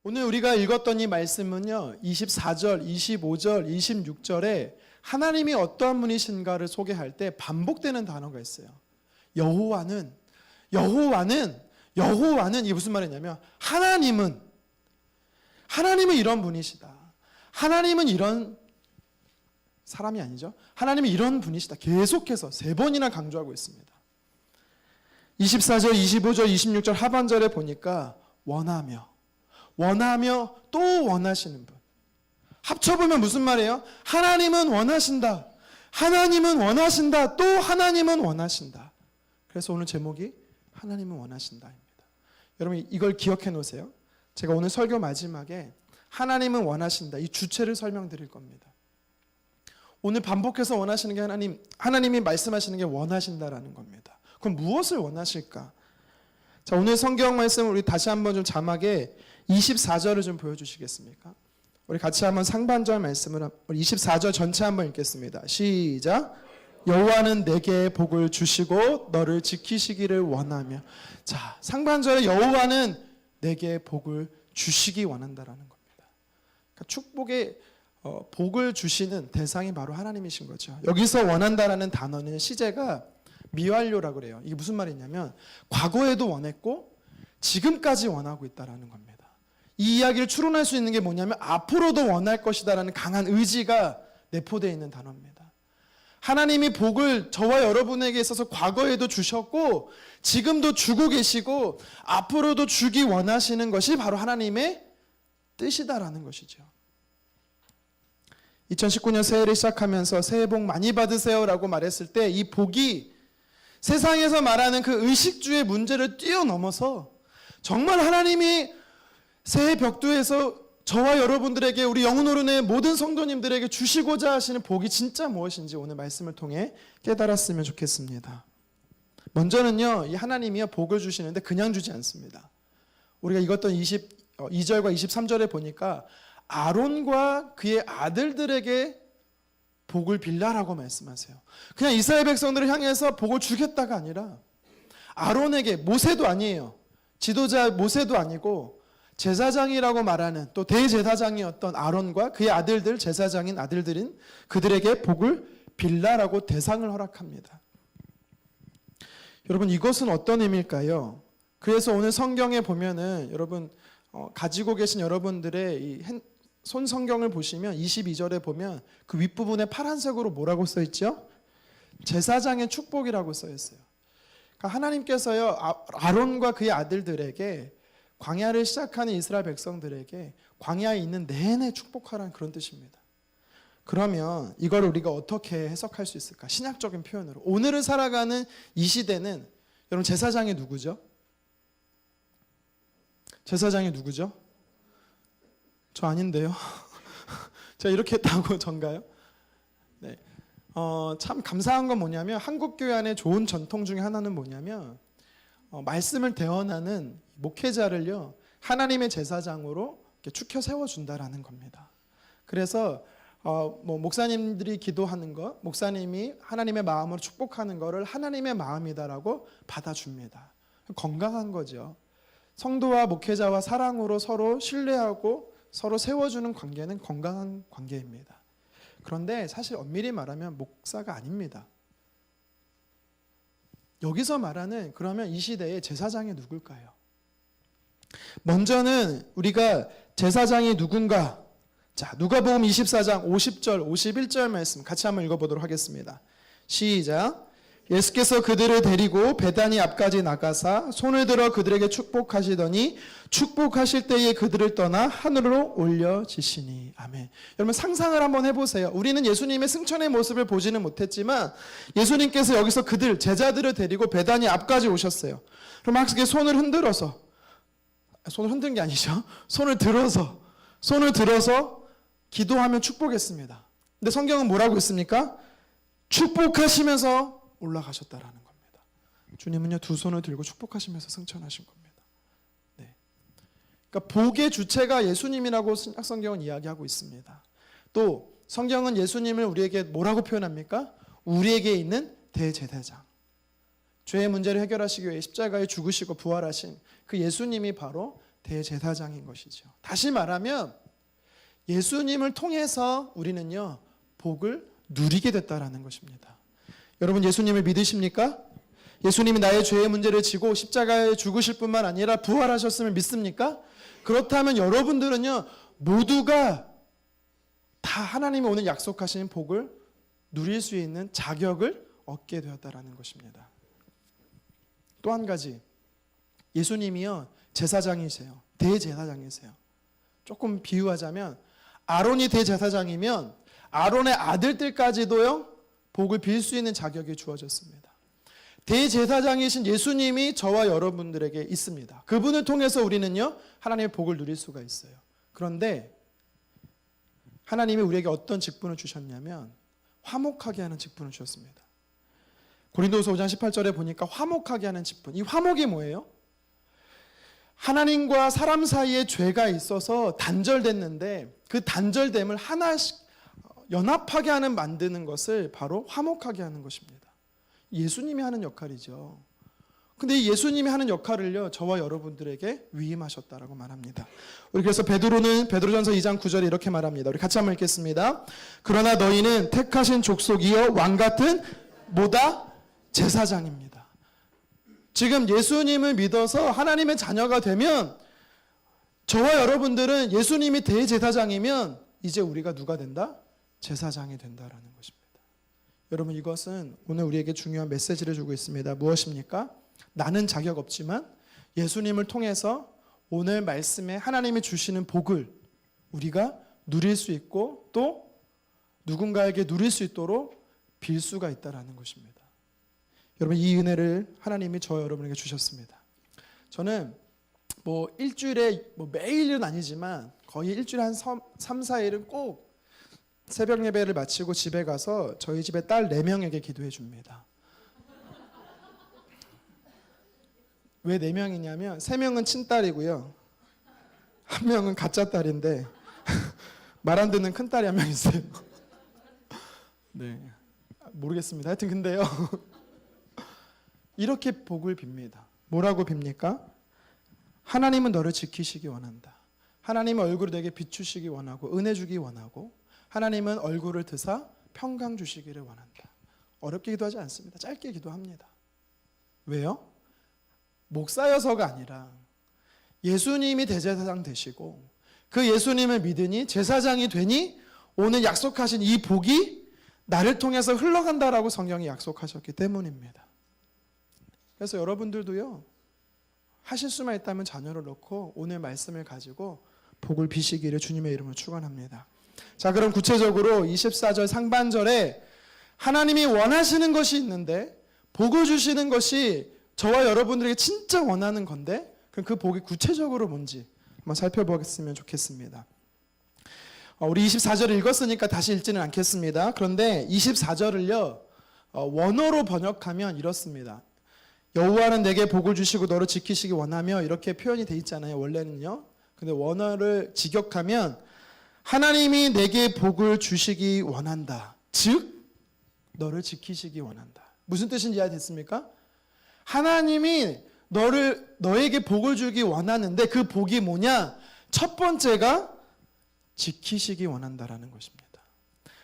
오늘 우리가 읽었던 이 말씀은요, 24절, 25절, 26절에 하나님이 어떠한 분이신가를 소개할 때 반복되는 단어가 있어요. 여호와는 이게 무슨 말이냐면 하나님은 이런 분이시다. 하나님은 이런 사람이 아니죠. 하나님은 이런 분이시다. 계속해서 3번이나 강조하고 있습니다. 24절, 25절, 26절 하반절에 보니까 원하며 또 원하시는 분. 합쳐보면 무슨 말이에요? 하나님은 원하신다. 또 하나님은 원하신다. 그래서 오늘 제목이 하나님은 원하신다입니다. 여러분 이걸 기억해 놓으세요. 제가 오늘 설교 마지막에 하나님은 원하신다 이 주체를 설명드릴 겁니다. 오늘 반복해서 원하시는 게 하나님이 말씀하시는 게 원하신다라는 겁니다. 그럼 무엇을 원하실까? 자, 오늘 성경 말씀을 우리 다시 한번 좀 자막에 24절을 좀 보여주시겠습니까? 우리 같이 한번 상반절 말씀을 우리 24절 전체 한번 읽겠습니다. 시작. 여호와는 내게 복을 주시고 너를 지키시기를 원하며. 자, 상반절에 여호와는 내게 복을 주시기 원한다라는 겁니다. 그러니까 축복의 복을 주시는 대상이 바로 하나님이신 거죠. 여기서 원한다라는 단어는 시제가 미완료라고 그래요. 이게 무슨 말이냐면 과거에도 원했고 지금까지 원하고 있다라는 겁니다. 이 이야기를 추론할 수 있는 게 뭐냐면 앞으로도 원할 것이다라는 강한 의지가 내포되어 있는 단어입니다. 하나님이 복을 저와 여러분에게 있어서 과거에도 주셨고 지금도 주고 계시고 앞으로도 주기 원하시는 것이 바로 하나님의 뜻이다라는 것이죠. 2019년 새해를 시작하면서 새해 복 많이 받으세요라고 말했을 때 이 복이 세상에서 말하는 그 의식주의 문제를 뛰어넘어서 정말 하나님이 새해 벽두에서 저와 여러분들에게 우리 영혼오른의 모든 성도님들에게 주시고자 하시는 복이 진짜 무엇인지 오늘 말씀을 통해 깨달았으면 좋겠습니다. 먼저는요, 이 하나님이요 복을 주시는데 그냥 주지 않습니다. 우리가 읽었던 22절과 23절에 보니까 아론과 그의 아들들에게 복을 빌라라고 말씀하세요. 그냥 이스라엘 백성들을 향해서 복을 주겠다가 아니라 아론에게, 모세도 아니에요. 지도자 모세도 아니고 제사장이라고 말하는 또 대제사장이었던 아론과 그의 아들들, 제사장인 아들들인 그들에게 복을 빌라라고 대상을 허락합니다. 여러분 이것은 어떤 의미일까요? 그래서 오늘 성경에 보면은 여러분 가지고 계신 여러분들의 이 손 성경을 보시면 22절에 보면 그 윗부분에 파란색으로 뭐라고 써 있죠? 제사장의 축복이라고 써 있어요. 그러니까 하나님께서요 아론과 그의 아들들에게 광야를 시작하는 이스라엘 백성들에게 광야에 있는 내내 축복하라는 그런 뜻입니다. 그러면 이걸 우리가 어떻게 해석할 수 있을까? 신약적인 표현으로 오늘을 살아가는 이 시대는 여러분 제사장이 누구죠? 제사장이 누구죠? 저 아닌데요. 제가 이렇게 했다고 전가요? 네. 참 감사한 건 뭐냐면 한국교회 안에 좋은 전통 중에 하나는 뭐냐면 말씀을 대언하는 목회자를요 하나님의 제사장으로 이렇게 축혀 세워준다라는 겁니다. 그래서 목사님들이 기도하는 것, 목사님이 하나님의 마음으로 축복하는 것을 하나님의 마음이다라고 받아줍니다. 건강한 거죠. 성도와 목회자와 사랑으로 서로 신뢰하고 서로 세워주는 관계는 건강한 관계입니다. 그런데 사실 엄밀히 말하면 목사가 아닙니다. 여기서 말하는 그러면 이 시대의 제사장이 누굴까요? 먼저는 우리가 제사장이 누군가, 자 누가복음 24장 50절 51절 말씀 같이 한번 읽어보도록 하겠습니다. 시작. 예수께서 그들을 데리고 베다니 앞까지 나가사 손을 들어 그들에게 축복하시더니 축복하실 때에 그들을 떠나 하늘로 올려지시니. 아멘. 여러분 상상을 한번 해보세요. 우리는 예수님의 승천의 모습을 보지는 못했지만 예수님께서 여기서 그들 제자들을 데리고 베다니 앞까지 오셨어요. 그럼 막 손을 흔들어서, 손을 흔든 게 아니죠. 손을 들어서 기도하면 축복했습니다. 근데 성경은 뭐라고 했습니까? 축복하시면서 올라가셨다라는 겁니다. 주님은요 두 손을 들고 축복하시면서 승천하신 겁니다. 네. 그러니까 복의 주체가 예수님이라고 성경은 이야기하고 있습니다. 또 성경은 예수님을 우리에게 뭐라고 표현합니까? 우리에게 있는 대제사장. 죄의 문제를 해결하시기 위해 십자가에 죽으시고 부활하신 그 예수님이 바로 대제사장인 것이죠. 다시 말하면 예수님을 통해서 우리는요 복을 누리게 됐다라는 것입니다. 여러분 예수님을 믿으십니까? 예수님이 나의 죄의 문제를 지고 십자가에 죽으실 뿐만 아니라 부활하셨음을 믿습니까? 그렇다면 여러분들은요 모두가 다 하나님이 오늘 약속하신 복을 누릴 수 있는 자격을 얻게 되었다라는 것입니다. 또 한 가지, 예수님이요 제사장이세요. 대제사장이세요. 조금 비유하자면 아론이 대제사장이면 아론의 아들들까지도요 복을 빌 수 있는 자격이 주어졌습니다. 대제사장이신 예수님이 저와 여러분들에게 있습니다. 그분을 통해서 우리는요 하나님의 복을 누릴 수가 있어요. 그런데 하나님이 우리에게 어떤 직분을 주셨냐면 화목하게 하는 직분을 주셨습니다. 고린도후서 5장 18절에 보니까 화목하게 하는 직분. 이 화목이 뭐예요? 하나님과 사람 사이에 죄가 있어서 단절됐는데 그 단절됨을 하나씩 연합하게 하는 만드는 것을 바로 화목하게 하는 것입니다. 예수님이 하는 역할이죠. 근데 이 예수님이 하는 역할을요 저와 여러분들에게 위임하셨다라고 말합니다. 우리 그래서 베드로전서 2장 9절에 이렇게 말합니다. 우리 같이 한번 읽겠습니다. 그러나 너희는 택하신 족속이요 왕같은 뭐다? 제사장입니다. 지금 예수님을 믿어서 하나님의 자녀가 되면 저와 여러분들은 예수님이 대제사장이면 이제 우리가 누가 된다? 제사장이 된다라는 것입니다. 여러분 이것은 오늘 우리에게 중요한 메시지를 주고 있습니다. 무엇입니까? 나는 자격 없지만 예수님을 통해서 오늘 말씀에 하나님이 주시는 복을 우리가 누릴 수 있고 또 누군가에게 누릴 수 있도록 빌 수가 있다라는 것입니다. 여러분 이 은혜를 하나님이 저 여러분에게 주셨습니다. 저는 일주일에 매일은 아니지만 거의 일주일에 한 3, 4일은 꼭 새벽 예배를 마치고 집에 가서 저희 집에 딸 4명에게 기도해 줍니다. 왜 4명이냐면 3명은 친딸이고요. 1명은 가짜 딸인데 말 안 듣는 큰 딸이 1명 있어요. 네, 모르겠습니다. 하여튼 근데요. 이렇게 복을 빕니다. 뭐라고 빕니까? 하나님은 너를 지키시기 원한다. 하나님은 얼굴을 내게 비추시기 원하고 은혜 주기 원하고 하나님은 얼굴을 드사 평강 주시기를 원한다. 어렵게 기도하지 않습니다. 짧게 기도합니다. 왜요? 목사여서가 아니라 예수님이 대제사장 되시고 그 예수님을 믿으니 제사장이 되니 오늘 약속하신 이 복이 나를 통해서 흘러간다라고 성경이 약속하셨기 때문입니다. 그래서 여러분들도요 하실 수만 있다면 자녀를 놓고 오늘 말씀을 가지고 복을 비시기를 주님의 이름으로 축원합니다. 자, 그럼 구체적으로 24절 상반절에 하나님이 원하시는 것이 있는데 복을 주시는 것이 저와 여러분들에게 진짜 원하는 건데 그럼 그 복이 구체적으로 뭔지 한번 살펴보겠으면 좋겠습니다. 우리 24절을 읽었으니까 다시 읽지는 않겠습니다. 그런데 24절을요 원어로 번역하면 이렇습니다. 여호와는 내게 복을 주시고 너를 지키시기 원하며 이렇게 표현이 돼 있잖아요. 원래는요. 근데 원어를 직역하면 하나님이 내게 복을 주시기 원한다. 즉 너를 지키시기 원한다. 무슨 뜻인지 이해됐습니까? 하나님이 너에게 복을 주기 원하는데 그 복이 뭐냐? 첫 번째가 지키시기 원한다라는 것입니다.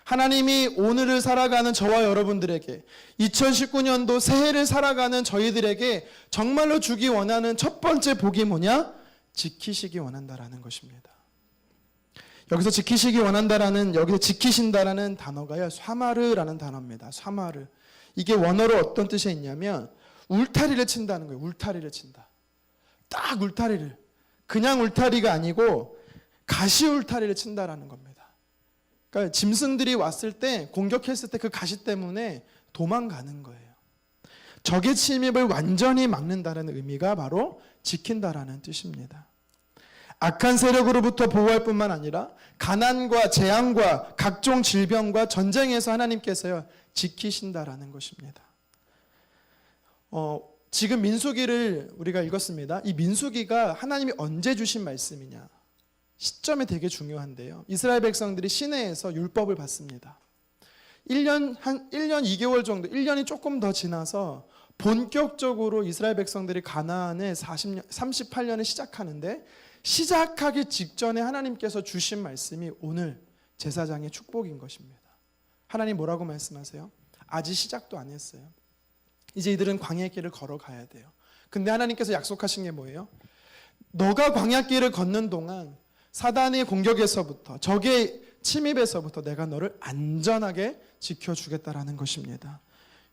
하나님이 오늘을 살아가는 저와 여러분들에게 2019년도 새해를 살아가는 저희들에게 정말로 주기 원하는 첫 번째 복이 뭐냐? 지키시기 원한다라는 것입니다. 여기서 지키시기 원한다라는 여기서 지키신다라는 단어가요 사마르라는 단어입니다. 사마르. 이게 원어로 어떤 뜻이 있냐면 울타리를 친다는 거예요. 울타리를 친다. 딱 울타리를. 그냥 울타리가 아니고 가시 울타리를 친다라는 겁니다. 그러니까 짐승들이 왔을 때 공격했을 때 그 가시 때문에 도망가는 거예요. 적의 침입을 완전히 막는다는 의미가 바로 지킨다라는 뜻입니다. 악한 세력으로부터 보호할 뿐만 아니라 가난과 재앙과 각종 질병과 전쟁에서 하나님께서요 지키신다라는 것입니다. 지금 민수기를 우리가 읽었습니다. 이 민수기가 하나님이 언제 주신 말씀이냐? 시점이 되게 중요한데요. 이스라엘 백성들이 시내에서 율법을 받습니다. 1년 2개월 정도, 1년이 조금 더 지나서 본격적으로 이스라엘 백성들이 가나안에 38년을 시작하는데 시작하기 직전에 하나님께서 주신 말씀이 오늘 제사장의 축복인 것입니다. 하나님 뭐라고 말씀하세요? 아직 시작도 안 했어요. 이제 이들은 광야의 길을 걸어가야 돼요. 근데 하나님께서 약속하신 게 뭐예요? 너가 광야길을 걷는 동안 사단의 공격에서부터, 적의 침입에서부터 내가 너를 안전하게 지켜주겠다라는 것입니다.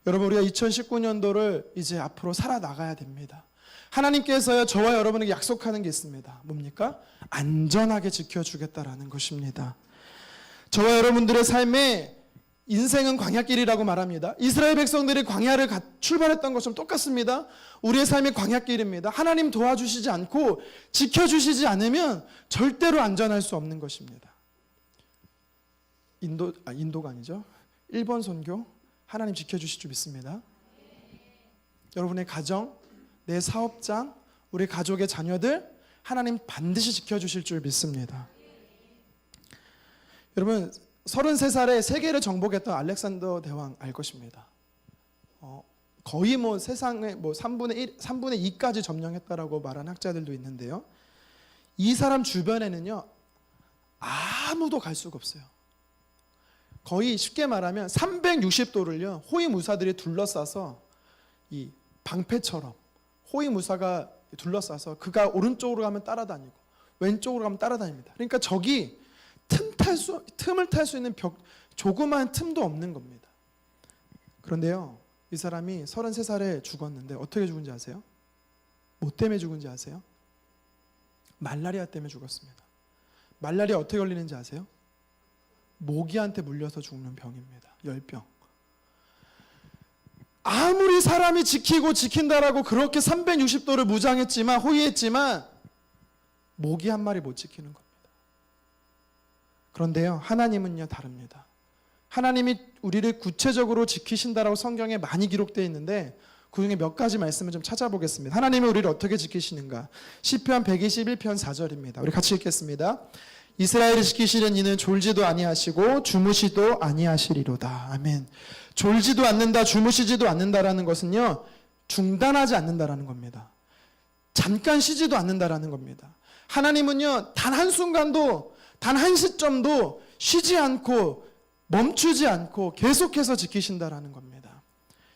여러분, 우리가 2019년도를 이제 앞으로 살아나가야 됩니다. 하나님께서요, 저와 여러분에게 약속하는 게 있습니다. 뭡니까? 안전하게 지켜주겠다라는 것입니다. 저와 여러분들의 삶에 인생은 광야길이라고 말합니다. 이스라엘 백성들이 광야를 출발했던 것처럼 똑같습니다. 우리의 삶이 광야길입니다. 하나님 도와주시지 않고 지켜주시지 않으면 절대로 안전할 수 없는 것입니다. 인도가 아니죠. 일본 선교 하나님 지켜주실 줄 믿습니다. 여러분의 가정, 내 사업장, 우리 가족의 자녀들 하나님 반드시 지켜주실 줄 믿습니다. 여러분 33살에 세계를 정복했던 알렉산더 대왕 알 것입니다. 거의 세상의 3분의 2까지 점령했다라고 말하는 학자들도 있는데요. 이 사람 주변에는요 아무도 갈 수가 없어요. 거의 쉽게 말하면 360도를요 호위무사들이 둘러싸서 이 방패처럼 호위무사가 둘러싸서 그가 오른쪽으로 가면 따라다니고 왼쪽으로 가면 따라다닙니다. 그러니까 적이 틈을 탈 수 있는 조그마한 틈도 없는 겁니다. 그런데요 이 사람이 33살에 죽었는데 어떻게 죽은지 아세요? 뭐 때문에 죽은지 아세요? 말라리아 때문에 죽었습니다. 말라리아 어떻게 걸리는지 아세요? 모기한테 물려서 죽는 병입니다. 열병. 아무리 사람이 지킨다라고 그렇게 360도를 무장했지만 호위했지만 모기 한 마리 못 지키는 겁니다. 그런데요 하나님은요 다릅니다. 하나님이 우리를 구체적으로 지키신다라고 성경에 많이 기록되어 있는데 그중에 몇 가지 말씀을 좀 찾아보겠습니다. 하나님이 우리를 어떻게 지키시는가? 시편 121편 4절입니다. 우리 같이 읽겠습니다. 이스라엘을 지키시는 이는 졸지도 아니하시고 주무시도 아니하시리로다. 아멘. 졸지도 않는다, 주무시지도 않는다라는 것은요 중단하지 않는다라는 겁니다. 잠깐 쉬지도 않는다라는 겁니다. 하나님은요 단 한순간도 단 한 시점도 쉬지 않고 멈추지 않고 계속해서 지키신다라는 겁니다.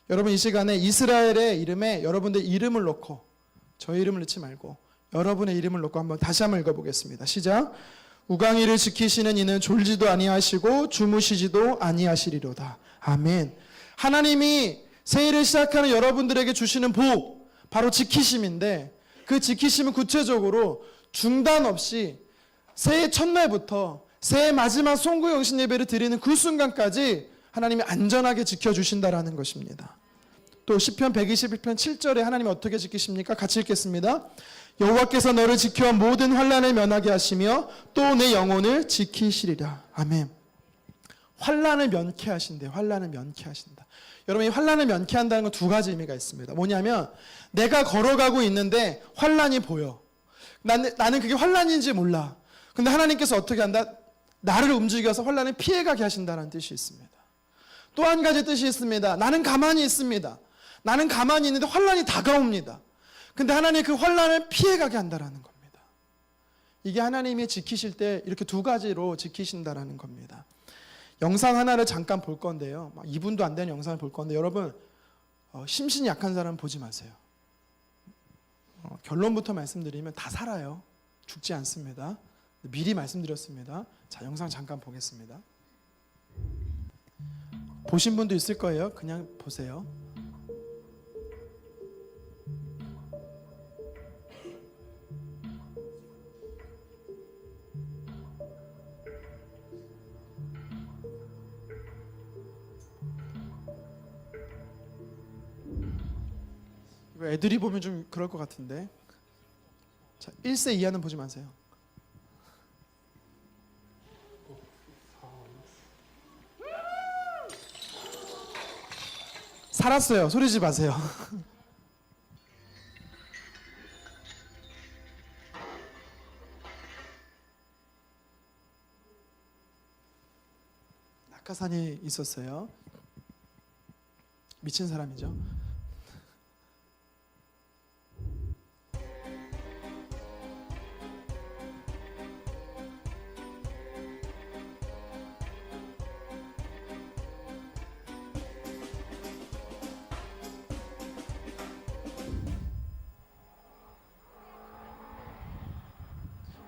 여러분 이 시간에 이스라엘의 이름에 여러분들 이름을 넣고 저의 이름을 넣지 말고 여러분의 이름을 넣고 다시 한번 읽어보겠습니다. 시작. 우강이를 지키시는 이는 졸지도 아니하시고 주무시지도 아니하시리로다. 아멘. 하나님이 새해를 시작하는 여러분들에게 주시는 복 바로 지키심인데 그 지키심은 구체적으로 중단 없이 새해 첫날부터 새해 마지막 송구 영신 예배를 드리는 그 순간까지 하나님이 안전하게 지켜주신다라는 것입니다. 또 시편 121편 7절에 하나님이 어떻게 지키십니까? 같이 읽겠습니다. 여호와께서 너를 지켜 모든 환난을 면하게 하시며 또 내 영혼을 지키시리라. 아멘. 환난을 면케하신대요. 환난을 면케하신다. 여러분 이 환난을 면케한다는 건 두 가지 의미가 있습니다. 뭐냐면 내가 걸어가고 있는데 환난이 보여. 나는 그게 환난인지 몰라. 근데 하나님께서 어떻게 한다? 나를 움직여서 환난을 피해가게 하신다는 뜻이 있습니다. 또 한 가지 뜻이 있습니다. 나는 가만히 있습니다. 나는 가만히 있는데 환난이 다가옵니다. 근데 하나님이 그 환난을 피해가게 한다는 겁니다. 이게 하나님이 지키실 때 이렇게 두 가지로 지키신다는 겁니다. 영상 하나를 잠깐 볼 건데요. 2분도 안 되는 영상을 볼 건데 여러분 심신이 약한 사람 보지 마세요. 결론부터 말씀드리면 다 살아요. 죽지 않습니다. 미리 말씀드렸습니다. 자, 영상 잠깐 보겠습니다. 보신 분도 있을 거예요. 그냥 보세요. 이거 애들이 보면 좀 그럴 것 같은데. 자, 1세 이하는 보지 마세요. 살았어요. 소리지 마세요. 낙하산이 있었어요. 미친 사람이죠.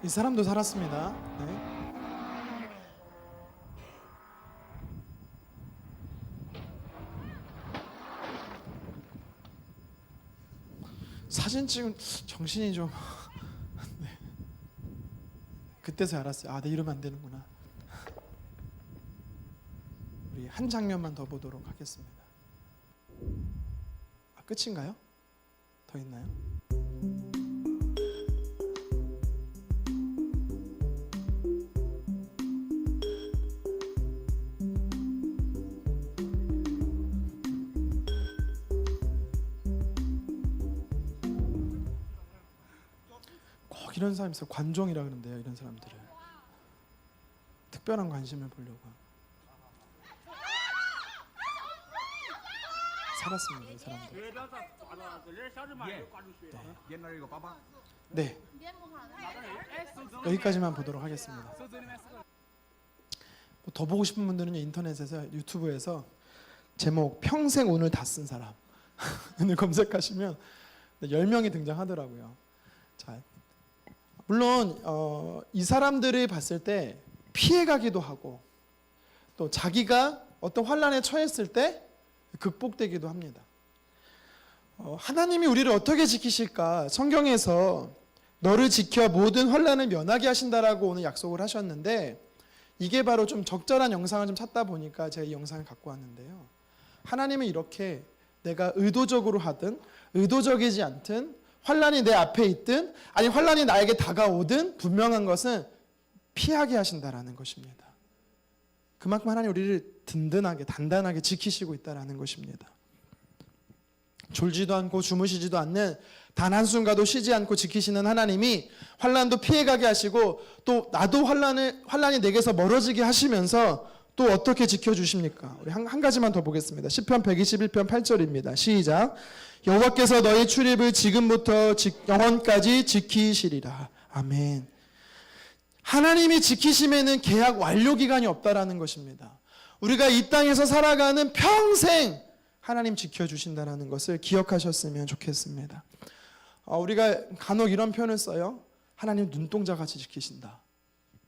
이 사람도 살았습니다. 네. 사진 찍은 정신이 좀 네. 그때서 알았어요. 아, 내 이러면 안 되는구나. 우리 한 장면만 더 보도록 하겠습니다. 아, 끝인가요? 더 있나요? 꼭 이런 사람이 있어요. 관종이라 그러는데요. 이런 사람들을 특별한 관심을 보려고 살았습니다. 이 사람들. 옛날에 이거 봐봐. 네, 여기까지만 보도록 하겠습니다. 더 보고 싶은 분들은 인터넷에서 유튜브에서 제목 평생 운을 다 쓴 사람 을 검색하시면 10명이 등장하더라고요. 자, 물론 이 사람들을 봤을 때 피해가기도 하고 또 자기가 어떤 환난에 처했을 때 극복되기도 합니다. 하나님이 우리를 어떻게 지키실까? 성경에서 너를 지켜 모든 환난을 면하게 하신다라고 오늘 약속을 하셨는데, 이게 바로 좀 적절한 영상을 좀 찾다 보니까 제가 이 영상을 갖고 왔는데요. 하나님은 이렇게 내가 의도적으로 하든 의도적이지 않든 환난이 내 앞에 있든 아니 환난이 나에게 다가오든 분명한 것은 피하게 하신다라는 것입니다. 그만큼 하나님 우리를 든든하게 단단하게 지키시고 있다라는 것입니다. 졸지도 않고 주무시지도 않는 단 한순간도 쉬지 않고 지키시는 하나님이 환난도 피해가게 하시고 또 나도 환난이 내게서 멀어지게 하시면서 또 어떻게 지켜주십니까? 우리 한 가지만 더 보겠습니다. 시편 121편 8절입니다. 시작. 여호와께서 너희 출입을 지금부터 영원까지 지키시리라. 아멘. 하나님이 지키심에는 계약 완료 기간이 없다라는 것입니다. 우리가 이 땅에서 살아가는 평생 하나님 지켜주신다는 것을 기억하셨으면 좋겠습니다. 우리가 간혹 이런 표현을 써요. 하나님 눈동자같이 지키신다.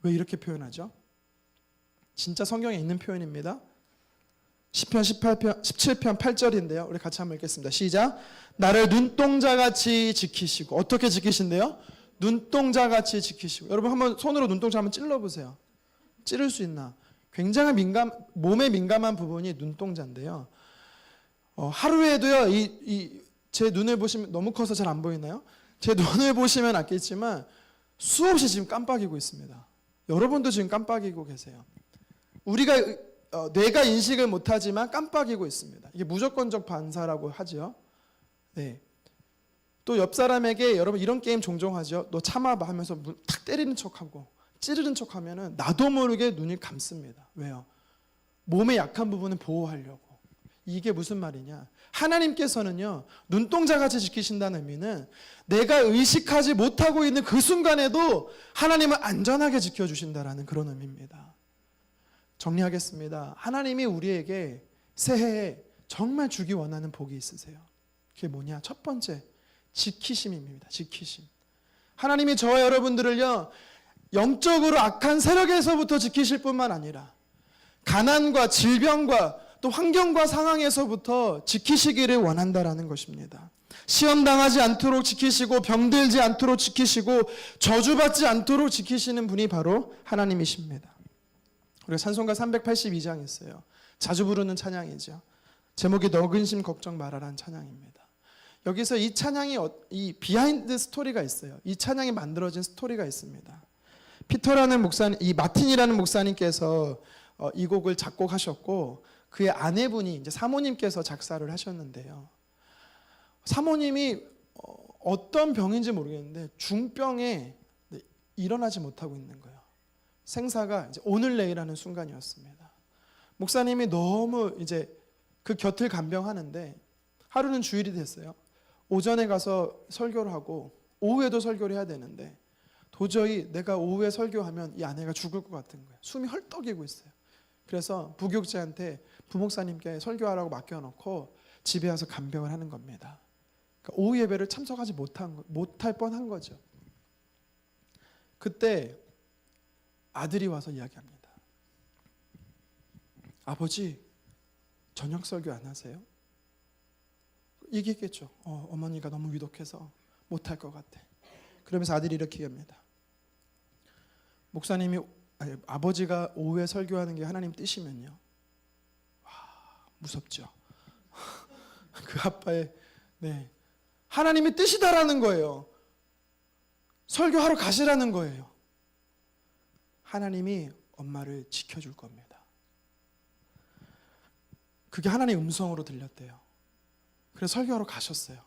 왜 이렇게 표현하죠? 진짜 성경에 있는 표현입니다. 시편 17편 8절인데요. 우리 같이 한번 읽겠습니다. 시작. 나를 눈동자같이 지키시고. 어떻게 지키신대요? 눈동자같이 지키시고. 여러분 한번 손으로 눈동자 한번 찔러보세요. 찌를 수 있나? 굉장히 몸에 민감한 부분이 눈동자인데요. 하루에도요, 제 눈을 보시면 너무 커서 잘 안 보이나요? 제 눈을 보시면 알겠지만 수없이 지금 깜빡이고 있습니다. 여러분도 지금 깜빡이고 계세요. 우리가 뇌가 인식을 못하지만 깜빡이고 있습니다. 이게 무조건적 반사라고 하죠. 네. 또 옆 사람에게 여러분 이런 게임 종종 하죠. 너 참아봐 하면서 탁 때리는 척하고 찌르는 척하면은 나도 모르게 눈을 감습니다. 왜요? 몸의 약한 부분을 보호하려고. 이게 무슨 말이냐? 하나님께서는요, 눈동자같이 지키신다는 의미는 내가 의식하지 못하고 있는 그 순간에도 하나님은 안전하게 지켜주신다라는 그런 의미입니다. 정리하겠습니다. 하나님이 우리에게 새해에 정말 주기 원하는 복이 있으세요. 그게 뭐냐? 첫 번째, 지키심입니다. 지키심. 하나님이 저와 여러분들을요, 영적으로 악한 세력에서부터 지키실 뿐만 아니라 가난과 질병과 또 환경과 상황에서부터 지키시기를 원한다라는 것입니다. 시험당하지 않도록 지키시고 병들지 않도록 지키시고 저주받지 않도록 지키시는 분이 바로 하나님이십니다. 우리가 찬송가 382장 있어요. 자주 부르는 찬양이죠. 제목이 너 근심 걱정 말아라는 찬양입니다. 여기서 이 찬양이 이 비하인드 스토리가 있어요. 이 찬양이 만들어진 스토리가 있습니다. 피터라는 목사님, 이 마틴이라는 목사님께서 이 곡을 작곡하셨고 그의 아내분이 이제 사모님께서 작사를 하셨는데요. 사모님이 어떤 병인지 모르겠는데 중병에 일어나지 못하고 있는 거예요. 생사가 이제 오늘 내일하는 순간이었습니다. 목사님이 너무 이제 그 곁을 간병하는데 하루는 주일이 됐어요. 오전에 가서 설교를 하고 오후에도 설교를 해야 되는데 도저히 내가 오후에 설교하면 이 아내가 죽을 것 같은 거예요. 숨이 헐떡이고 있어요. 그래서 부교육자한테 부목사님께 설교하라고 맡겨놓고 집에 와서 간병을 하는 겁니다. 그러니까 오후 예배를 참석하지 못할 뻔한 거죠. 그때 아들이 와서 이야기합니다. 아버지, 저녁 설교 안 하세요? 얘기했겠죠. 어머니가 너무 위독해서 못할 것 같아. 그러면서 아들이 이렇게 얘기합니다. 목사님이 아버지가 오후에 설교하는 게 하나님 뜻이면요. 와, 무섭죠. 그 아빠의 하나님의 뜻이다라는 거예요. 설교하러 가시라는 거예요. 하나님이 엄마를 지켜줄 겁니다. 그게 하나님의 음성으로 들렸대요. 그래서 설교하러 가셨어요.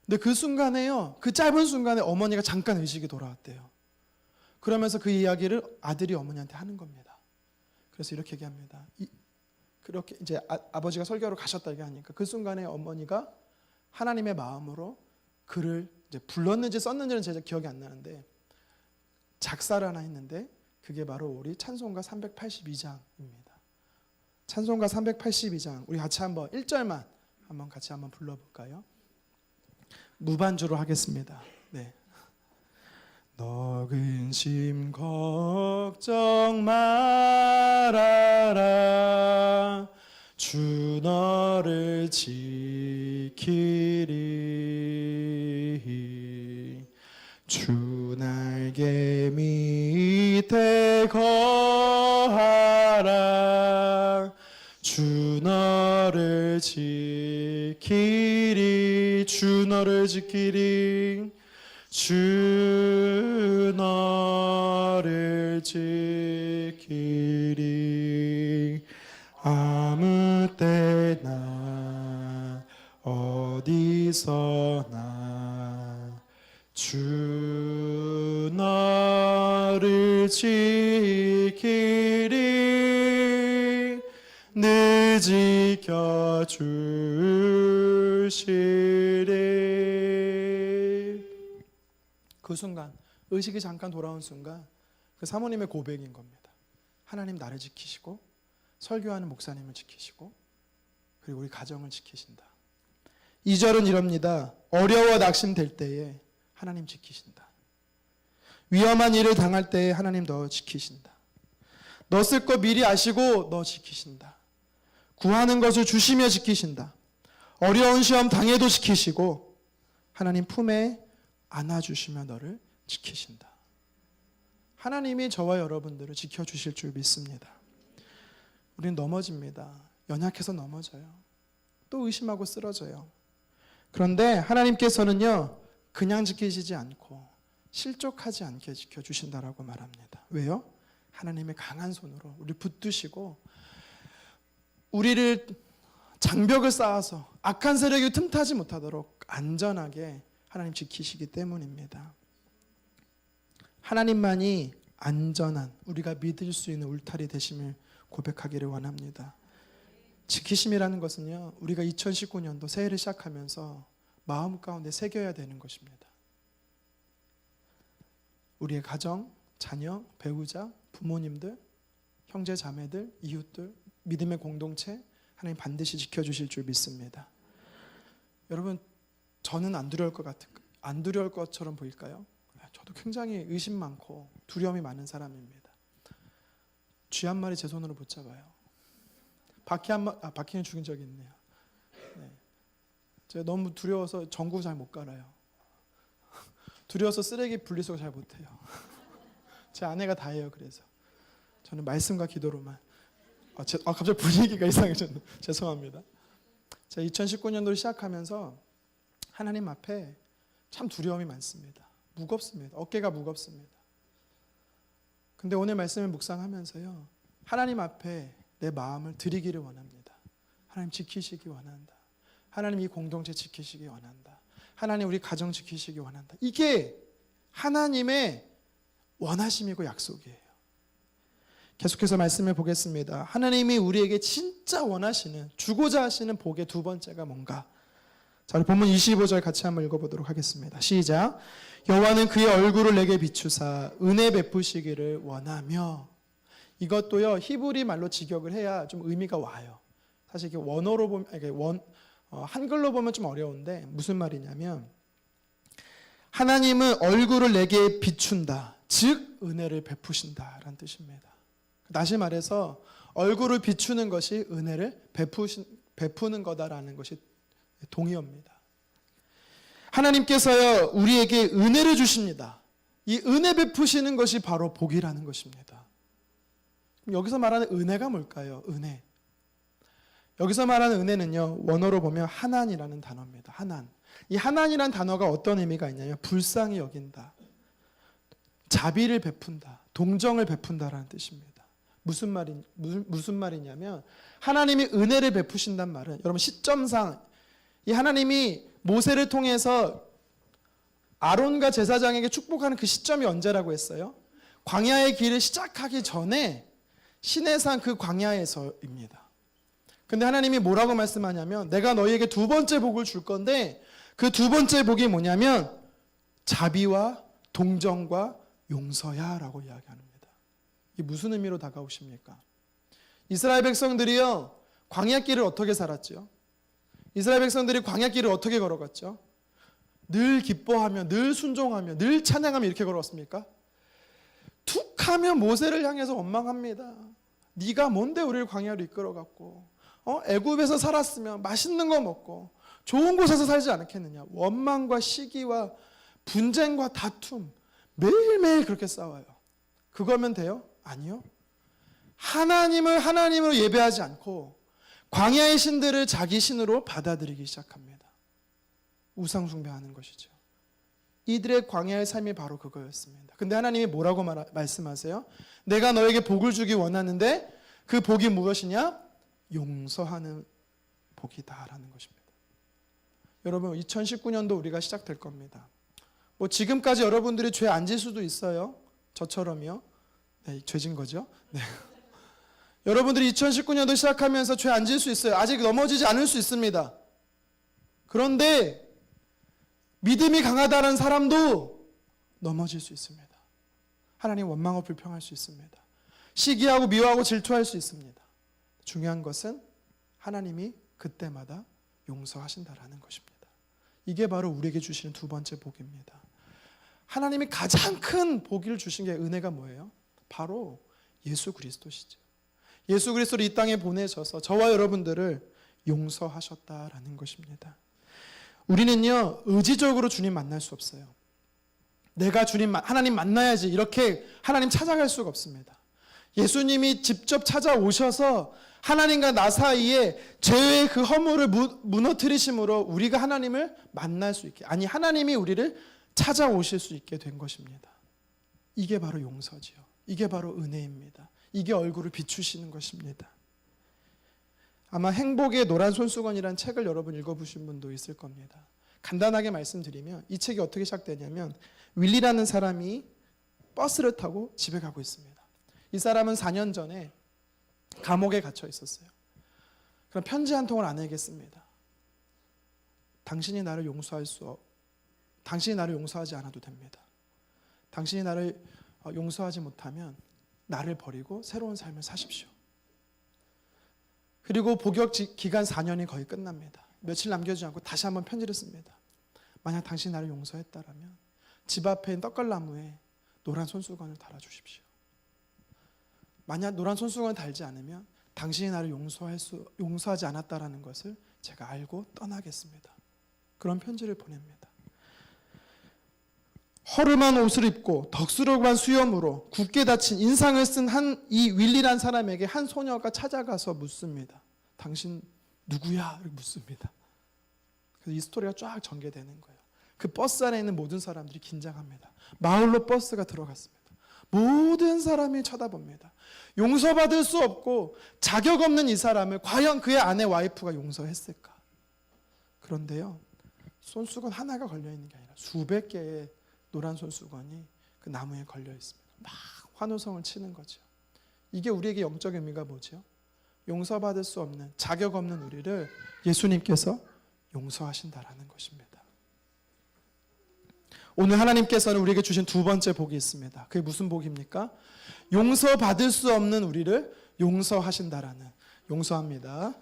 근데 그 순간에요, 그 짧은 순간에 어머니가 잠깐 의식이 돌아왔대요. 그러면서 그 이야기를 아들이 어머니한테 하는 겁니다. 그래서 이렇게 얘기합니다. 그렇게 이제 아버지가 설교하러 가셨다 얘기하니까 그 순간에 어머니가 하나님의 마음으로 글을 이제 불렀는지 썼는지는 제가 기억이 안 나는데 작사를 하나 했는데 그게 바로 우리 찬송가 382장입니다. 찬송가 382장 우리 같이 한번 1절만 한번 같이 한번 불러볼까요? 무반주로 하겠습니다. 네. 너 근심 걱정 말아라 주 너를 지키리 주 날개 밑에 거하라 주 너를 지키리 주 너를 지키리 주 너를 지키리 아무 때나 어디서나 주 너를 지키리 늘 지켜주시리. 그 순간 의식이 잠깐 돌아온 순간 그 사모님의 고백인 겁니다. 하나님 나를 지키시고 설교하는 목사님을 지키시고 그리고 우리 가정을 지키신다. 2절은 이럽니다. 어려워 낙심될 때에 하나님 지키신다. 위험한 일을 당할 때에 하나님 너 지키신다. 너 쓸 거 미리 아시고 너 지키신다. 구하는 것을 주시며 지키신다. 어려운 시험 당해도 지키시고 하나님 품에 안아주시며 너를 지키신다. 하나님이 저와 여러분들을 지켜주실 줄 믿습니다. 우리는 넘어집니다. 연약해서 넘어져요. 또 의심하고 쓰러져요. 그런데 하나님께서는요 그냥 지키시지 않고 실족하지 않게 지켜주신다라고 말합니다. 왜요? 하나님의 강한 손으로 우리를 붙드시고 우리를 장벽을 쌓아서 악한 세력이 틈타지 못하도록 안전하게 하나님 지키시기 때문입니다. 하나님만이 안전한 우리가 믿을 수 있는 울타리 되심을 고백하기를 원합니다. 지키심이라는 것은요 우리가 2019년도 새해를 시작하면서 마음 가운데 새겨야 되는 것입니다. 우리의 가정, 자녀, 배우자, 부모님들, 형제 자매들, 이웃들, 믿음의 공동체 하나님 반드시 지켜주실 줄 믿습니다. 여러분 저는 안 두려울 것처럼 보일까요? 저도 굉장히 의심 많고 두려움이 많은 사람입니다. 쥐 한 마리 제 손으로 못 잡아요. 바퀴는 죽인 적이 있네요. 네. 제가 너무 두려워서 전구 잘 못 갈아요. 두려워서 쓰레기 분리수거 잘 못해요. 제 아내가 다 해요. 그래서 저는 말씀과 기도로만. 갑자기 분위기가 이상해졌네. 죄송합니다. 제가 2019년도를 시작하면서 하나님 앞에 참 두려움이 많습니다. 무겁습니다. 어깨가 무겁습니다. 근데 오늘 말씀을 묵상하면서요 하나님 앞에 내 마음을 드리기를 원합니다. 하나님 지키시기 원한다. 하나님 이 공동체 지키시기 원한다. 하나님 우리 가정 지키시기 원한다. 이게 하나님의 원하심이고 약속이에요. 계속해서 말씀을 보겠습니다. 하나님이 우리에게 진짜 원하시는 주고자 하시는 복의 두 번째가 뭔가? 자, 우리 본문 25절 같이 한번 읽어보도록 하겠습니다. 시작. 여호와는 그의 얼굴을 내게 비추사 은혜 베푸시기를 원하며. 이것도요 히브리 말로 직역을 해야 좀 의미가 와요. 사실 이게 원어로 보면 한글로 보면 좀 어려운데 무슨 말이냐면 하나님은 얼굴을 내게 비춘다. 즉 은혜를 베푸신다라는 뜻입니다. 다시 말해서 얼굴을 비추는 것이 은혜를 베푸는 거다라는 것이 동의어입니다. 하나님께서요 우리에게 은혜를 주십니다. 이 은혜 베푸시는 것이 바로 복이라는 것입니다. 여기서 말하는 은혜가 뭘까요? 은혜. 여기서 말하는 은혜는요 원어로 보면 하난이라는 단어입니다. 하난. 이 하난이라는 단어가 어떤 의미가 있냐면 불쌍히 여긴다, 자비를 베푼다, 동정을 베푼다라는 뜻입니다. 무슨 말이냐면 하나님이 은혜를 베푸신단 말은 여러분 시점상 이 하나님이 모세를 통해서 아론과 제사장에게 축복하는 그 시점이 언제라고 했어요? 광야의 길을 시작하기 전에 시내산 그 광야에서입니다. 근데 하나님이 뭐라고 말씀하냐면 내가 너희에게 두 번째 복을 줄 건데 그 두 번째 복이 뭐냐면 자비와 동정과 용서야 라고 이야기합니다. 이게 무슨 의미로 다가오십니까? 이스라엘 백성들이요 광야길을 어떻게 살았죠? 이스라엘 백성들이 광야길을 어떻게 걸어갔죠? 늘 기뻐하며 늘 순종하며 늘 찬양하며 이렇게 걸어왔습니까? 툭하면 모세를 향해서 원망합니다. 네가 뭔데 우리를 광야로 이끌어갔고 애굽에서 살았으면 맛있는 거 먹고 좋은 곳에서 살지 않겠느냐. 원망과 시기와 분쟁과 다툼 매일매일 그렇게 싸워요. 그거면 돼요? 아니요. 하나님을 하나님으로 예배하지 않고 광야의 신들을 자기 신으로 받아들이기 시작합니다. 우상 숭배하는 것이죠. 이들의 광야의 삶이 바로 그거였습니다. 근데 하나님이 뭐라고 말씀하세요? 내가 너에게 복을 주기 원하는데 그 복이 무엇이냐? 용서하는 복이다라는 것입니다. 여러분 2019년도 우리가 시작될 겁니다. 뭐 지금까지 여러분들이 죄 안 질 수도 있어요. 저처럼요. 네, 죄진 거죠. 네. 여러분들이 2019년도 시작하면서 죄 안 질 수 있어요. 아직 넘어지지 않을 수 있습니다. 그런데 믿음이 강하다는 사람도 넘어질 수 있습니다. 하나님 원망하고 불평할 수 있습니다. 시기하고 미워하고 질투할 수 있습니다. 중요한 것은 하나님이 그때마다 용서하신다라는 것입니다. 이게 바로 우리에게 주시는 두 번째 복입니다. 하나님이 가장 큰 복을 주신 게 은혜가 뭐예요? 바로 예수 그리스도시죠. 예수 그리스도를 이 땅에 보내셔서 저와 여러분들을 용서하셨다라는 것입니다. 우리는요 의지적으로 주님 만날 수 없어요. 내가 하나님 만나야지 이렇게 하나님 찾아갈 수가 없습니다. 예수님이 직접 찾아오셔서 하나님과 나 사이에 죄의 그 허물을 무너뜨리심으로 우리가 하나님을 만날 수 있게, 아니 하나님이 우리를 찾아오실 수 있게 된 것입니다. 이게 바로 용서지요. 이게 바로 은혜입니다. 이게 얼굴을 비추시는 것입니다. 아마 행복의 노란 손수건이라는 책을 여러분 읽어보신 분도 있을 겁니다. 간단하게 말씀드리면 이 책이 어떻게 시작되냐면 윌리라는 사람이 버스를 타고 집에 가고 있습니다. 이 사람은 4년 전에 감옥에 갇혀 있었어요. 그럼 편지 한 통을 아내에게 씁니다. 당신이 나를 용서하지 않아도 됩니다. 당신이 나를 용서하지 못하면 나를 버리고 새로운 삶을 사십시오. 그리고 복역 기간 4년이 거의 끝납니다. 며칠 남겨주지 않고 다시 한번 편지를 씁니다. 만약 당신이 나를 용서했다라면 집 앞에 있는 떡갈나무에 노란 손수건을 달아주십시오. 만약 노란 손수건을 달지 않으면 당신이 나를 용서하지 않았다라는 것을 제가 알고 떠나겠습니다. 그런 편지를 보냅니다. 허름한 옷을 입고 덕스러운 수염으로 굳게 닫힌 인상을 쓴 이 윌리란 사람에게 한 소녀가 찾아가서 묻습니다. 당신 누구야? 이렇게 묻습니다. 그래서 이 스토리가 쫙 전개되는 거예요. 그 버스 안에 있는 모든 사람들이 긴장합니다. 마을로 버스가 들어갔습니다. 모든 사람이 쳐다봅니다. 용서받을 수 없고 자격 없는 이 사람을 과연 그의 아내 와이프가 용서했을까? 그런데요, 손수건 하나가 걸려있는 게 아니라 수백 개의 노란 손수건이 그 나무에 걸려 있습니다. 막 환호성을 치는 거죠. 이게 우리에게 영적 의미가 뭐죠? 용서받을 수 없는 자격 없는 우리를 예수님께서 용서하신다라는 것입니다. 오늘 하나님께서는 우리에게 주신 두 번째 복이 있습니다. 그게 무슨 복입니까? 용서받을 수 없는 우리를 용서하신다라는, 용서합니다.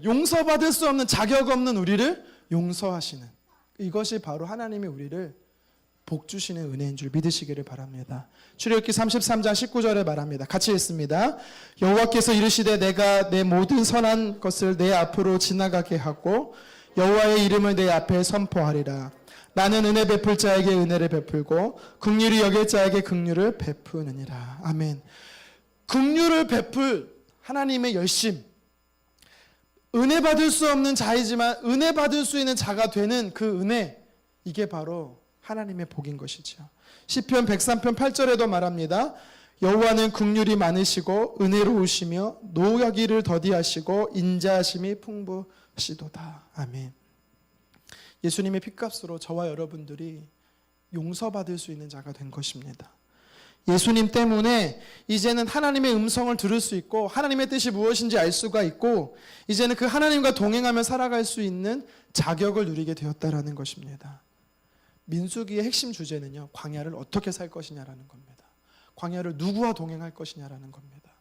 용서받을 수 없는 자격 없는 우리를 용서하시는, 이것이 바로 하나님이 우리를 복 주시는 은혜인 줄 믿으시기를 바랍니다. 출애굽기 33장 19절에 말합니다. 같이 읽습니다. 여호와께서 이르시되 내가 내 모든 선한 것을 내 앞으로 지나가게 하고 여호와의 이름을 내 앞에 선포하리라. 나는 은혜 베풀 자에게 은혜를 베풀고 긍휼히 여길 자에게 긍휼을 베푸느니라. 아멘. 긍휼을 베풀 하나님의 열심, 은혜 받을 수 없는 자이지만 은혜 받을 수 있는 자가 되는 그 은혜, 이게 바로 하나님의 복인 것이죠. 시편 103편 8절에도 말합니다. 여호와는 긍휼이 많으시고 은혜로우시며 노하기를 더디하시고 인자하심이 풍부하시도다. 아멘. 예수님의 핏값으로 저와 여러분들이 용서받을 수 있는 자가 된 것입니다. 예수님 때문에 이제는 하나님의 음성을 들을 수 있고 하나님의 뜻이 무엇인지 알 수가 있고 이제는 그 하나님과 동행하며 살아갈 수 있는 자격을 누리게 되었다라는 것입니다. 민수기의 핵심 주제는요, 광야를 어떻게 살 것이냐라는 겁니다. 광야를 누구와 동행할 것이냐라는 겁니다.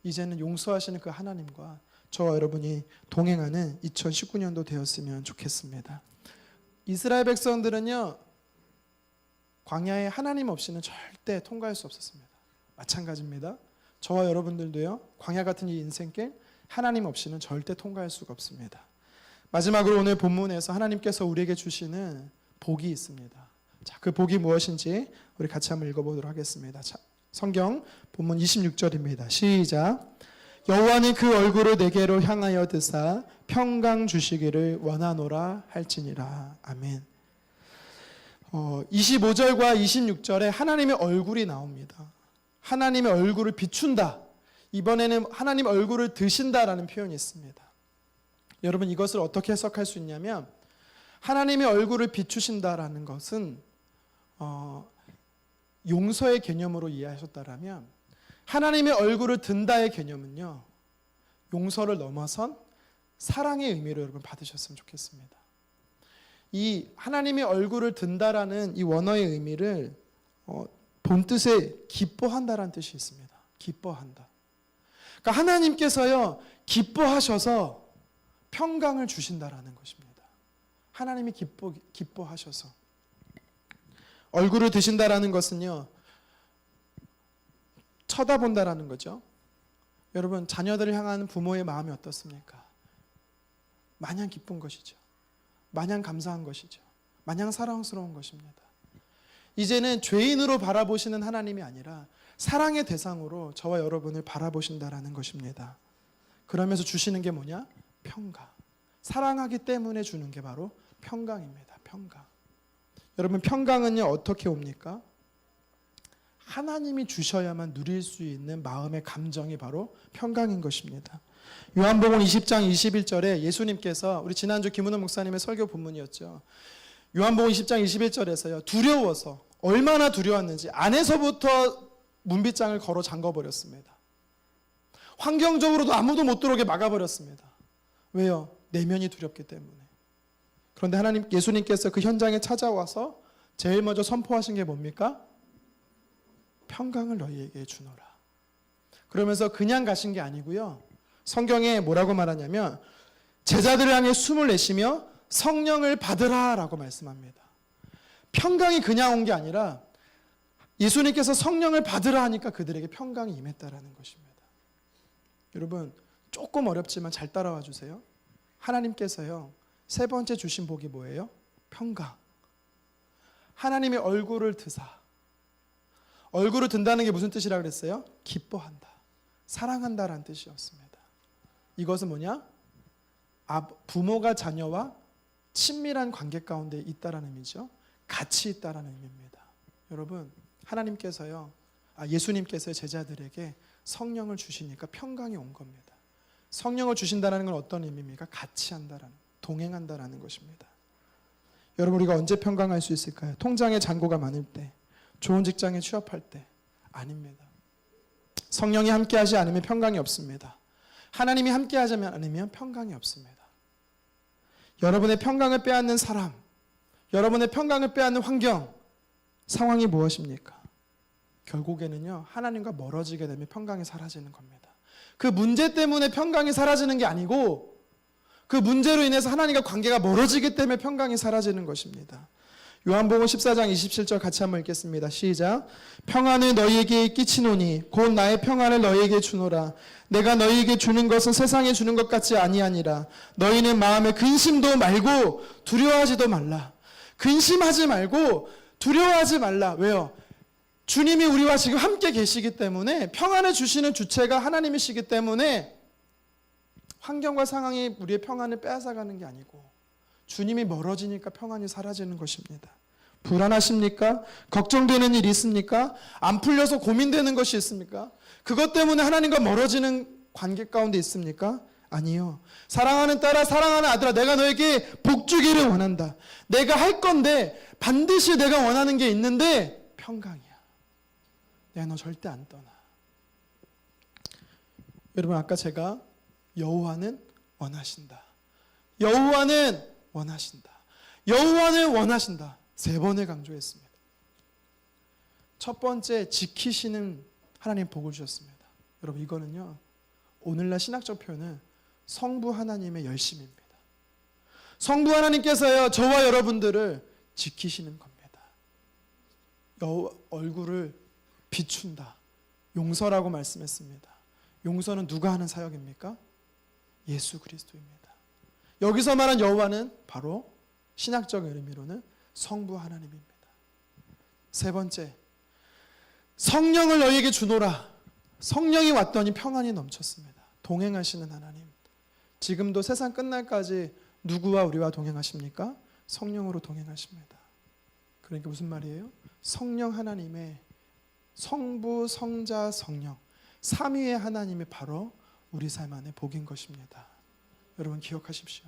이제는 용서하시는 그 하나님과 저와 여러분이 동행하는 2019년도 되었으면 좋겠습니다. 이스라엘 백성들은요, 광야에 하나님 없이는 절대 통과할 수 없었습니다. 마찬가지입니다. 저와 여러분들도요, 광야 같은 이 인생길 하나님 없이는 절대 통과할 수가 없습니다. 마지막으로 오늘 본문에서 하나님께서 우리에게 주시는 복이 있습니다. 자, 그 복이 무엇인지 우리 같이 한번 읽어보도록 하겠습니다. 자, 성경 본문 26절입니다. 시작. 여호와는 그 얼굴을 내게로 향하여 드사 평강 주시기를 원하노라 할지니라. 아멘. 25절과 26절에 하나님의 얼굴이 나옵니다. 하나님의 얼굴을 비춘다. 이번에는 하나님 얼굴을 드신다라는 표현이 있습니다. 여러분, 이것을 어떻게 해석할 수 있냐면 하나님의 얼굴을 비추신다라는 것은 용서의 개념으로 이해하셨다라면 하나님의 얼굴을 든다의 개념은요, 용서를 넘어선 사랑의 의미로 여러분 받으셨으면 좋겠습니다. 이 하나님의 얼굴을 든다라는 이 원어의 의미를 본뜻에 기뻐한다라는 뜻이 있습니다. 기뻐한다. 그러니까 하나님께서요, 기뻐하셔서 평강을 주신다라는 것입니다. 하나님이 기뻐하셔서 얼굴을 드신다라는 것은요, 쳐다본다라는 거죠. 여러분, 자녀들을 향하는 부모의 마음이 어떻습니까? 마냥 기쁜 것이죠. 마냥 감사한 것이죠. 마냥 사랑스러운 것입니다. 이제는 죄인으로 바라보시는 하나님이 아니라 사랑의 대상으로 저와 여러분을 바라보신다라는 것입니다. 그러면서 주시는 게 뭐냐? 평강. 사랑하기 때문에 주는 게 바로 평강입니다. 평강. 여러분, 평강은요, 어떻게 옵니까? 하나님이 주셔야만 누릴 수 있는 마음의 감정이 바로 평강인 것입니다. 요한복음 20장 21절에 예수님께서, 우리 지난주 김은호 목사님의 설교 본문이었죠. 요한복음 20장 21절에서요, 두려워서, 얼마나 두려웠는지 안에서부터 문빗장을 걸어 잠궈버렸습니다. 환경적으로도 아무도 못 들어오게 막아버렸습니다. 왜요? 내면이 두렵기 때문에. 그런데 예수님께서 그 현장에 찾아와서 제일 먼저 선포하신 게 뭡니까? 평강을 너희에게 주노라. 그러면서 그냥 가신 게 아니고요, 성경에 뭐라고 말하냐면 제자들을 향해 숨을 내쉬며 성령을 받으라 라고 말씀합니다. 평강이 그냥 온 게 아니라 예수님께서 성령을 받으라 하니까 그들에게 평강이 임했다라는 것입니다. 여러분, 조금 어렵지만 잘 따라와 주세요. 하나님께서요, 세 번째 주신 복이 뭐예요? 평강. 하나님의 얼굴을 드사. 얼굴을 든다는 게 무슨 뜻이라고 그랬어요? 기뻐한다, 사랑한다라는 뜻이었습니다. 이것은 뭐냐? 부모가 자녀와 친밀한 관계 가운데 있다라는 의미죠. 같이 있다라는 의미입니다. 여러분, 하나님께서요, 예수님께서 제자들에게 성령을 주시니까 평강이 온 겁니다. 성령을 주신다는 건 어떤 의미입니까? 같이 한다라는, 동행한다라는 것입니다. 여러분, 우리가 언제 평강할 수 있을까요? 통장에 잔고가 많을 때, 좋은 직장에 취업할 때? 아닙니다. 성령이 함께하지 않으면 평강이 없습니다. 하나님이 함께하지 않으면 평강이 없습니다. 여러분의 평강을 빼앗는 사람, 여러분의 평강을 빼앗는 환경, 상황이 무엇입니까? 결국에는요, 하나님과 멀어지게 되면 평강이 사라지는 겁니다. 그 문제 때문에 평강이 사라지는 게 아니고 그 문제로 인해서 하나님과 관계가 멀어지기 때문에 평강이 사라지는 것입니다. 요한복음 14장 27절 같이 한번 읽겠습니다. 시작. 평안을 너희에게 끼치노니 곧 나의 평안을 너희에게 주노라. 내가 너희에게 주는 것은 세상에 주는 것 같지 아니하니라. 너희는 마음에 근심도 말고 두려워하지도 말라. 근심하지 말고 두려워하지 말라. 왜요? 주님이 우리와 지금 함께 계시기 때문에, 평안을 주시는 주체가 하나님이시기 때문에 환경과 상황이 우리의 평안을 빼앗아가는 게 아니고, 주님이 멀어지니까 평안이 사라지는 것입니다. 불안하십니까? 걱정되는 일이 있습니까? 안 풀려서 고민되는 것이 있습니까? 그것 때문에 하나님과 멀어지는 관계 가운데 있습니까? 아니요. 사랑하는 딸아, 사랑하는 아들아, 내가 너에게 복 주기를 원한다. 내가 할 건데 반드시 내가 원하는 게 있는데 평강이야. 내가 너 절대 안 떠나. 여러분, 아까 제가 여호와는 원하신다, 여호와는 원하신다, 여호와는 원하신다 3번을 강조했습니다. 첫 번째, 지키시는 하나님 복을 주셨습니다. 여러분, 이거는요, 오늘날 신학적 표현은 성부 하나님의 열심입니다. 성부 하나님께서요, 저와 여러분들을 지키시는 겁니다. 얼굴을 비춘다, 용서라고 말씀했습니다. 용서는 누가 하는 사역입니까? 예수 그리스도입니다. 여기서 말한 여호와는 바로 신학적 의미로는 성부 하나님입니다. 3번째, 성령을 너희에게 주노라. 성령이 왔더니 평안이 넘쳤습니다. 동행하시는 하나님. 지금도 세상 끝날까지 누구와 우리와 동행하십니까? 성령으로 동행하십니다. 그러니까 무슨 말이에요? 성령 하나님의, 성부, 성자, 성령, 삼위의 하나님이 바로 우리 삶 안에 복인 것입니다. 여러분, 기억하십시오.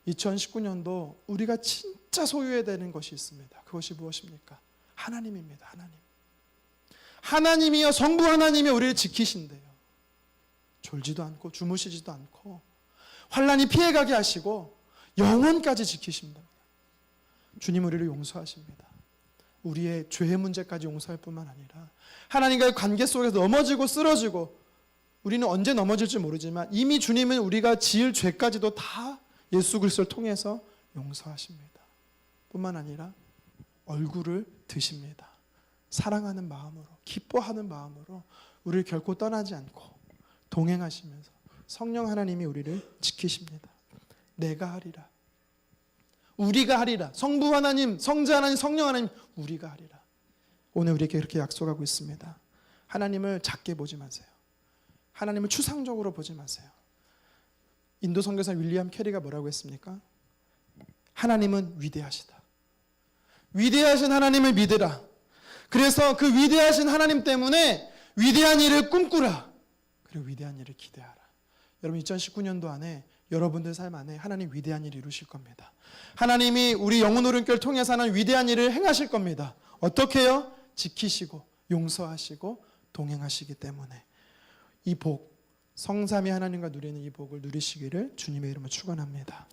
2019년도 우리가 진짜 소유해야 되는 것이 있습니다. 그것이 무엇입니까? 하나님입니다. 하나님. 하나님이요, 성부 하나님이 우리를 지키신대요. 졸지도 않고 주무시지도 않고 환난이 피해가게 하시고 영원까지 지키십니다. 주님 우리를 용서하십니다. 우리의 죄의 문제까지 용서할 뿐만 아니라 하나님과의 관계 속에서 넘어지고 쓰러지고, 우리는 언제 넘어질지 모르지만 이미 주님은 우리가 지을 죄까지도 다 예수 그리스도를 통해서 용서하십니다. 뿐만 아니라 얼굴을 드십니다. 사랑하는 마음으로, 기뻐하는 마음으로 우리를 결코 떠나지 않고 동행하시면서 성령 하나님이 우리를 지키십니다. 내가 하리라, 우리가 하리라. 성부 하나님, 성자 하나님, 성령 하나님, 우리가 하리라. 오늘 우리에게 그렇게 약속하고 있습니다. 하나님을 작게 보지 마세요. 하나님을 추상적으로 보지 마세요. 인도 선교사 윌리엄 캐리가 뭐라고 했습니까? 하나님은 위대하시다. 위대하신 하나님을 믿으라. 그래서 그 위대하신 하나님 때문에 위대한 일을 꿈꾸라. 그리고 위대한 일을 기대하라. 여러분, 2019년도 안에 여러분들 삶 안에 하나님 위대한 일을 이루실 겁니다. 하나님이 우리 영혼 오른교를 통해서 하는 위대한 일을 행하실 겁니다. 어떻게 해요? 지키시고 용서하시고 동행하시기 때문에 이 복, 성삼위 하나님과 누리는 이 복을 누리시기를 주님의 이름으로 축원합니다.